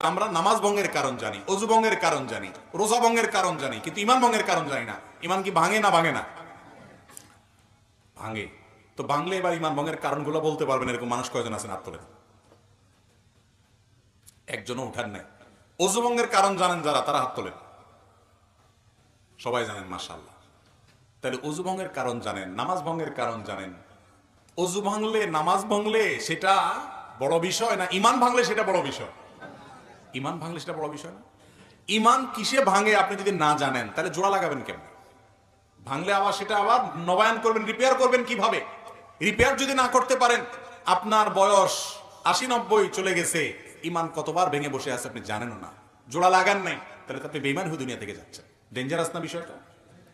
আমরা নামাজ ভঙ্গের কারণ জানি, অজু ভঙ্গের কারণ জানি, রোজা ভঙ্গের কারণ জানি, কিন্তু ইমান ভঙ্গের কারণ জানি না। ইমান কি ভাঙে না ভাঙে না? ভাঙে। তো ভাঙলে এবার ইমান ভঙ্গের কারণগুলো বলতে পারবেন এরকম মানুষ কয়জন আছেন? হাত তোলেন। একজনও উঠান নাই। অজু ভঙ্গের কারণ জানেন যারা, তারা হাত তোলেন। সবাই জানেন, মাশাআল্লাহ। তাহলে অজু ভঙ্গের কারণ জানেন, নামাজ ভঙ্গের কারণ জানেন। অজু ভাঙলে, নামাজ ভাঙলে সেটা বড় বিষয় না ইমান ভাঙলে সেটা বড় বিষয়? ইমান ভাঙলে সেটা বড় বিষয় না? ইমান কিসে ভাঙে আপনি যদি না জানেন, তাহলে জোড়া লাগাবেন কেমন? ভাঙলে আবার সেটা আবার নবায়ন করবেন, রিপেয়ার করবেন কিভাবে? রিপেয়ার যদি না করতে পারেন, আপনার বয়স 80-90 চলে গেছে, ইমান কতবার ভেঙে বসে আছে আপনি জানেনও না, জোড়া লাগান নাই, তাহলে তো আপনি বেঈমান হয়ে দুনিয়া থেকে যাচ্ছেন। ডেঞ্জারাস না বিষয়টা?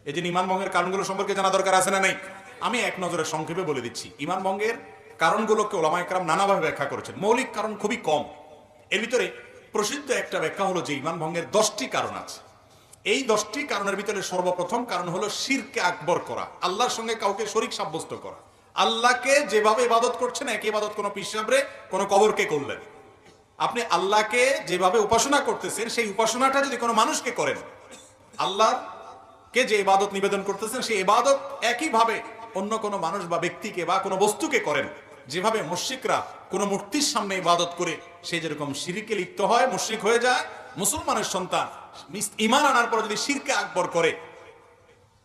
এই যে ইমান ভঙ্গের কারণগুলো সম্পর্কে জানা দরকার আছে না নাই? আমি এক নজরে সংক্ষেপে বলে দিচ্ছি। ইমান ভঙ্গের কারণগুলোকে ওলামায়ে কেরাম নানাভাবে ব্যাখ্যা করেছেন। মৌলিক কারণ খুবই কম। এর ভিতরে প্রসিদ্ধ একটা ব্যাখ্যা হলো যে ইমান ভঙ্গের 10টি কারণ আছে। এই 10টি কারণের ভিতরে সর্বপ্রথম কারণ হলো শিরকে আকবর করা, আল্লাহর সঙ্গে কাউকে শরীক সাব্যস্ত করা। আল্লাহকে যেভাবে ইবাদত করছেন, একই ইবাদত কোনো পীর সাহেবরে, কোনো কবরকে করলেন। আপনি আল্লাহকে যেভাবে উপাসনা করতেছেন, সেই উপাসনাটা যদি কোনো মানুষকে করেন, আল্লাহকে যে ইবাদত নিবেদন করতেছেন সেই ইবাদত একইভাবে অন্য কোনো মানুষ বা ব্যক্তিকে বা কোনো বস্তুকে করেন, যেভাবে মুশরিকরা কোনো মূর্তির সামনে ইবাদত করে সে যেরকম শিরকে লিপ্ত হয়, মুশরিক হয়ে যায়, মুসলমানের সন্তান ঈমান আনার পর যদি শিরকে আকবর করে,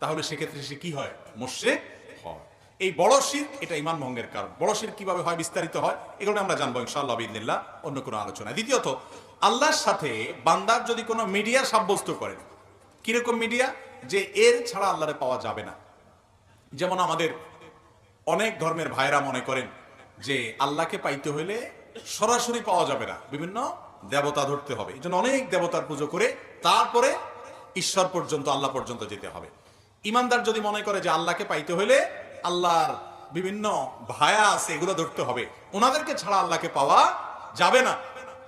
তাহলে সেক্ষেত্রে সে কি হয়? মুশরিক হয়। এই বড় শিরক, এটা ঈমান ভঙ্গের কারণ। বড় শিরক কিভাবে হয়, বিস্তারিত হয়, এগুলো আমরা জানবো ইনশাআল্লাহ বিইذনিল্লাহ অন্য কোনো আলোচনায়। দ্বিতীয়ত, আল্লাহর সাথে বান্দার যদি কোনো মিডিয়া সাব্যস্ত করেন, কিরকম মিডিয়া? যে এর ছাড়া আল্লাহরে পাওয়া যাবে না। যেমন আমাদের অনেক ধর্মের ভাইরা মনে করেন যে আল্লাহকে পাইতে হইলে সরাসরি পাওয়া যাবে না, বিভিন্ন দেবতা ধরতে হবে, এই জন্য অনেক দেবতার পুজো করে তারপরে ঈশ্বর পর্যন্ত, আল্লাহ পর্যন্ত যেতে হবে। ইমানদার যদি মনে করে যে আল্লাহকে পাইতে হইলে আল্লাহর বিভিন্ন ভায়া আছে, এগুলো ধরতে হবে, ওনাদেরকে ছাড়া আল্লাহকে পাওয়া যাবে না,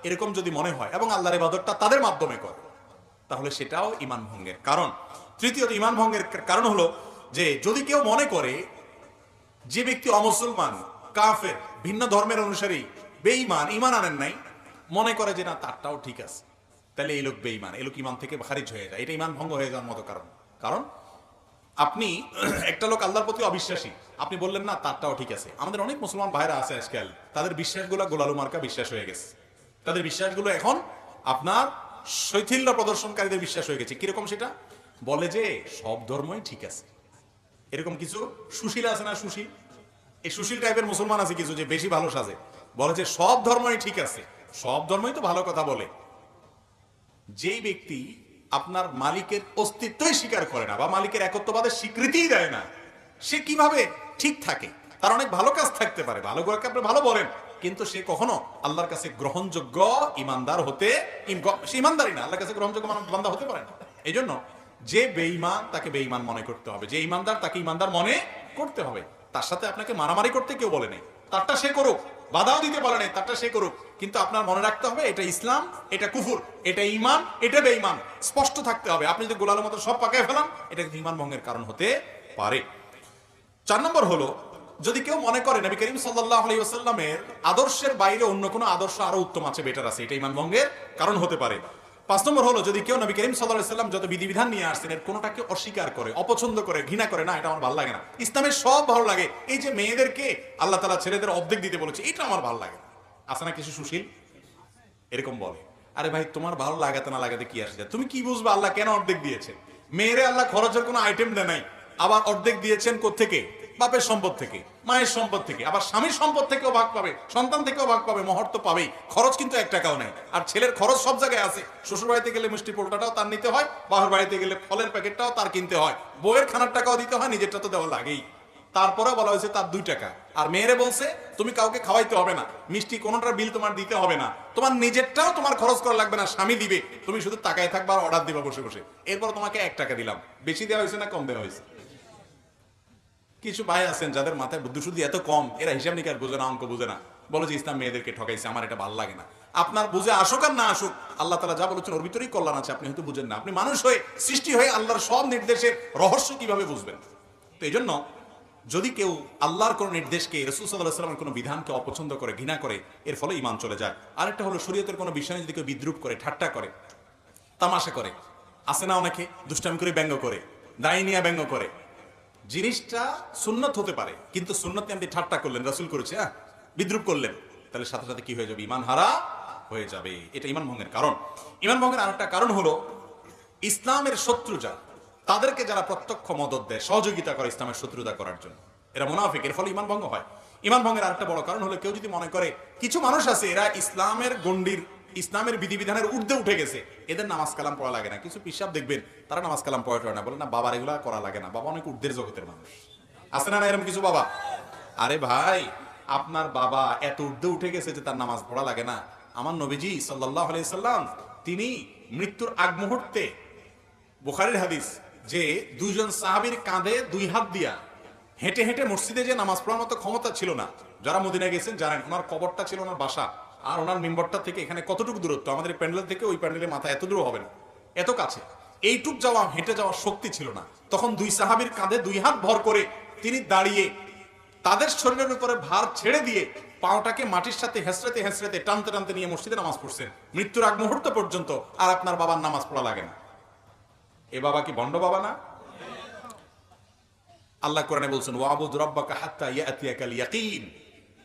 এরকম যদি মনে হয় এবং আল্লাহর ইবাদতটা তাদের মাধ্যমে করে, তাহলে সেটাও ঈমান ভঙ্গের কারণ। তৃতীয়ত, ঈমান ভঙ্গের কারণ হলো যে যদি কেউ মনে করে যে ব্যক্তি অমুসলমান, কাফের, ভিন্ন ধর্মের অনুসারী, বেঈমান, ঈমান আনেন নাই, মনে করে যে না তারটাও ঠিক আছে, তাহলে এই লোক বেঈমান, এই লোক ঈমান থেকে খারিজ হয়ে যায়, এটা ঈমান ভঙ্গ হয়ে যাওয়ার মতো কারণ। কারণ আপনি একটা লোক আল্লাহর প্রতি অবিশ্বাসী, আপনি বললেন না তারটাও ঠিক আছে। আমাদের অনেক মুসলমান ভাইরা আছে আজকাল, তাদের বিশ্বাসগুলো গোলালু মার্কা বিশ্বাস হয়ে গেছে। তাদের বিশ্বাসগুলো এখন আপনার শৈথিল্য প্রদর্শনকারীদের বিশ্বাস হয়ে গেছে। কিরকম সেটা? বলে যে সব ধর্মই ঠিক আছে। এরকম কিছু সুশীল আছে না, সুশীল, এই সুশীল টাইপের মুসলমান আছে কিছু, যে বেশি ভালো সাজে, বলে যে সব ধর্মই ঠিক আছে। সব ধর্মই তো ভালো কথা বলে। যেই ব্যক্তি আপনার মালিকের অস্তিত্বই স্বীকার করে না বা মালিকের একত্ববাদের স্বীকৃতিই দেয় না, সে কিভাবে ঠিক থাকে? তার অনেক ভালো কাজ থাকতে পারে, ভালো কাজকে আপনি ভালো বলেন, কিন্তু সে কখনো আল্লাহর কাছে গ্রহণযোগ্য ইমানদার হতে, সে ইমানদারই না, আল্লাহর কাছে গ্রহণযোগ্য বান্দা হতে পারে না। এই জন্য যে বেঈমান তাকে বেঈমান মনে করতে হবে, যে ইমানদার তাকে ইমানদার মনে করতে হবে। তার সাথে আপনাকে মারামারি করতে কেউ বলে নেই, তারটা সে করুক, বাধাও দিতে বলে নেই, তারটা সে করুক, কিন্তু আপনার মনে রাখতে হবে এটা ইসলাম, এটা কুফর, এটা ঈমান, এটা বেঈমান, স্পষ্ট থাকতে হবে। আপনি যদি গোলালের মতো সব পাকায় ফেলান, এটা কিন্তু ঈমান ভঙ্গের কারণ হতে পারে। 4 নম্বর হলো, যদি কেউ মনে করে নবী করিম সাল্লাল্লাহু আলাইহি ওয়াসাল্লামের আদর্শের বাইরে অন্য কোনো আদর্শ আরো উত্তম আছে, বেটার আছে, এটা ঈমান ভঙ্গের কারণ হতে পারে। 5 নম্বর হলো, যদি কেউ নবী করিম সাল্লাল্লাহু আলাইহি ওয়াসাল্লাম যত বিধিবিধান নিয়ে আসছেন এর কোনোটাকে অস্বীকার করে, অপছন্দ করে, ঘৃণা করে, না এটা আমার ভালো লাগে না, ইসলামের সব ভালো লাগে, এই যে মেয়েদেরকে আল্লাহ তাআলা ছেলেদের অর্ধেক দিতে বলেছে, এটা আমার ভালো লাগে না। আছে না কিছু সুশীল এরকম বলে, আরে ভাই তোমার ভালো লাগাতে না লাগাতে কি আসে, তুমি কি বুঝবে আল্লাহ কেন অর্ধেক দিয়েছে? মেয়েরে আল্লাহ খরচের কোনো আইটেম দেয় নাই, আবার অর্ধেক দিয়েছেন কোত্থেকে? বাপের সম্পদ থেকে, মায়ের সম্পদ থেকে, আবার স্বামীর সম্পদ থেকেও ভাগ পাবে, সন্তান থেকেও ভাগ পাবে, মহর তো পাবেই, খরচ কিন্তু 1 টাকাও নাই। আর ছেলের খরচ সব জায়গায় আছে, শ্বশুর বাড়িতে গেলে মিষ্টি পোলটাটাও তার নিতে হয়, বাবার বাড়িতে গেলে ফলের প্যাকেটটাও তার কিনতে হয়, বউয়ের খানার টাকাও দিতে হয়, নিজেরটা তো দেওয়া লাগেই। তারপরে বলা হয়েছে তার 2 টাকা। আর মেয়েরে বলছে তুমি কাউকে খাওয়াইতে হবে না, মিষ্টি কোনোটার বিল তোমার দিতে হবে না, তোমার নিজেরটাও তোমার খরচ করা লাগবে না, স্বামী দিবে, তুমি শুধু তাকায় থাকবা আর অর্ডার দিবা বসে বসে। এরপর তোমাকে 1 টাকা দিলাম, বেশি দেওয়া হয়েছে না কম দেওয়া হয়েছে? কিছু ভাই আছেন যাদের মাথায় বুদ্ধি শুদ্ধি এত কম, এরা হিসাব নিকাশ বুঝে না, অঙ্ক বুঝে না, বলে যে ইসলাম মেয়েদেরকে ঠকাইছে, আমার এটা ভালো লাগে না। আপনার বুঝে আসুক আর না আসুক, আল্লাহ তাআলা যা বলেছেন ওর ভিতরেই কল্যাণ আছে, আপনি হয়তো বুঝেন না। আপনি মানুষ হয়ে, সৃষ্টি হয়ে আল্লাহর সব নির্দেশের রহস্য কিভাবে বুঝবেন? তো এই জন্য যদি কেউ আল্লাহর কোনো নির্দেশকে, রাসূল সাল্লাল্লাহু আলাইহি ওয়াসাল্লামের কোনো বিধানকে অপছন্দ করে, ঘৃণা করে, এর ফলে ঈমান চলে যায়। আরেকটা হলো শরীয়তের কোনো বিষয় যদি কেউ বিদ্রূপ করে, ঠাট্টা করে, তামাশা করে, আছে না অনেকে দুষ্টামি করে ব্যঙ্গ করে, দায় নিয়ে ব্যঙ্গ করে, জিনিসটা সুন্নত হতে পারে, কিন্তু সুন্নত আপনি ঠাট্টা করলেন, রাসূল করেছে, বিদ্রূপ করলেন, তাহলে সাথে সাথে কি হয়ে যাবে? ঈমান হারা হয়ে যাবে। এটা ঈমান ভঙ্গের কারণ। ঈমান ভঙ্গের আরেকটা কারণ হলো ইসলামের শত্রু যারা, তাদেরকে যারা প্রত্যক্ষ মদদ দেয়, সহযোগিতা করে ইসলামের শত্রুতা করার জন্য, এরা মুনাফিক, এর ফলে ঈমান ভঙ্গ হয়। ঈমান ভঙ্গের আরেকটা বড় কারণ হলো কেউ যদি মনে করে কিছু মানুষ আছে এরা ইসলামের গণ্ডির, ইসলামের বিধিবিধানের ঊর্ধ্বে উঠে গেছে, এদের নামাজ কালাম পড়া লাগে না। কিছু পিসাব দেখবেন তারা নামাজ কালাম পড়ে না, বলে না বাবা এগুলা করা লাগে না, বাবা অনেক ঊর্ধ্বের জগতের মানুষ। আছে না এরকম কিছু বাবা? আরে ভাই, আপনার বাবা এত ঊর্ধ্বে উঠে গেছে যে তার নামাজ পড়া লাগে না? আমার নবীজি সাল্লাল্লাহু আলাইহি সাল্লাম তিনি মৃত্যুর আগ মুহূর্তে, বুখারীর হাদিস, যে দুইজন সাহাবীর কাঁধে দুই হাত দিয়া হেঁটে হেঁটে মসজিদে যে নামাজ পড়ার মতো ক্ষমতা ছিল না। যারা মদিনায় গেছেন জানেন, ওনার কবরটা ছিল ওনার বাসা, আর ওনার মিম্বরটা থেকে এখানে কতটুকু দূরত্ব, আমাদের প্যান্ডেল থেকে ওই প্যান্ডেলের মাথা এত দূর হবে না, এত কাছে। এইটুক যাওয়া, হেঁটে যাওয়ার শক্তি ছিল না। তখন দুই সাহাবীর কাঁধে দুই হাত ভর করে তিনি দাঁড়িয়ে তাদের শরীরের উপরে ভার ছেড়ে দিয়ে পাওটাকে মাটির সাথে হেসড়াতে হেসড়াতে টানতে টানতে নিয়ে মসজিদে নামাজ পড়ছেন মৃত্যুর আগ মুহূর্ত পর্যন্ত। আর আপনার বাবার নামাজ পড়া লাগে না। এ বাবা কি ভণ্ড বাবা না? আল্লাহ কোরআনে বলছেন, ওয়াবুদ রাব্বাকা হাত্তা ইয়াতিয়াকাল ইয়াকিন,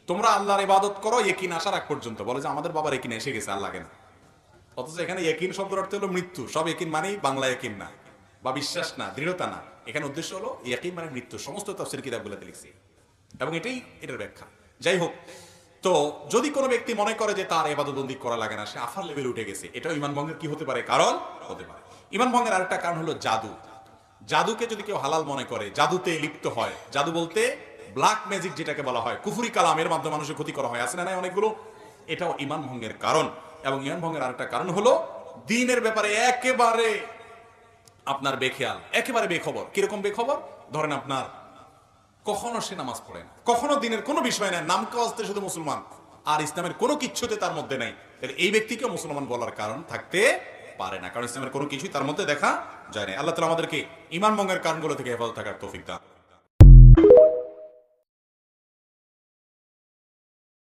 তোমরা আল্লাহর ইবাদত করো ইয়াকিন আসার আগ পর্যন্ত। বলে যে আমাদের বাবার ইয়াকিন এসে গেছে, আর লাগে না। অথচ এখানে ইয়াকিন শব্দের অর্থ হলো মৃত্যু। সব ইয়াকিন মানেই বাংলা ইয়াকিন না, বা বিশ্বাস না, দৃঢ়তা না। এখানে উদ্দেশ্য হলো ইয়াকিন মানে মৃত্যু। সমস্ত তাফসীর কিতাবগুলোতে লিখছি, এবং এটাই এটার ব্যাখ্যা। যাই হোক, তো যদি কোনো ব্যক্তি মনে করে যে তার ইবাদতবন্দি করা লাগে না, সে আফার লেভেলে উঠে গেছে, এটাও ঈমান ভঙ্গের কি হতে পারে? কারণ হতে পারে। ঈমান ভঙ্গের আরেকটা কারণ হলো জাদু। জাদুকে যদি কেউ হালাল মনে করে, জাদুতে লিপ্ত হয়, জাদু বলতে ব্ল্যাক ম্যাজিক যেটাকে বলা হয়, কুফরি কালামের মাধ্যমে মানুষের ক্ষতি করা হয়, আছে না নাই অনেকগুলো, এটাও ঈমান ভঙ্গের কারণ। এবং ঈমান ভঙ্গের আরেকটা কারণ হলো দ্বীনের ব্যাপারে একেবারে আপনার বেখেয়াল, একেবারে বেখবর। কিরকম বেখবর? ধরেন আপনার কখনো সে নামাজ পড়ে না, কখনো দিনের কোনো বিষয় নাই, নাম কাজতে শুধু মুসলমান, আর ইসলামের কোনো কিচ্ছুতে তার মধ্যে নাই, তাহলে এই ব্যক্তিকে মুসলমান বলার কারণ থাকতে পারে না, কারণ ইসলামের কোনো কিছুই তার মধ্যে দেখা যায় না। আল্লাহ তাআলা আমাদেরকে ঈমান ভঙ্গের কারণগুলো থেকে হেফাজত থাকার তৌফিক দান।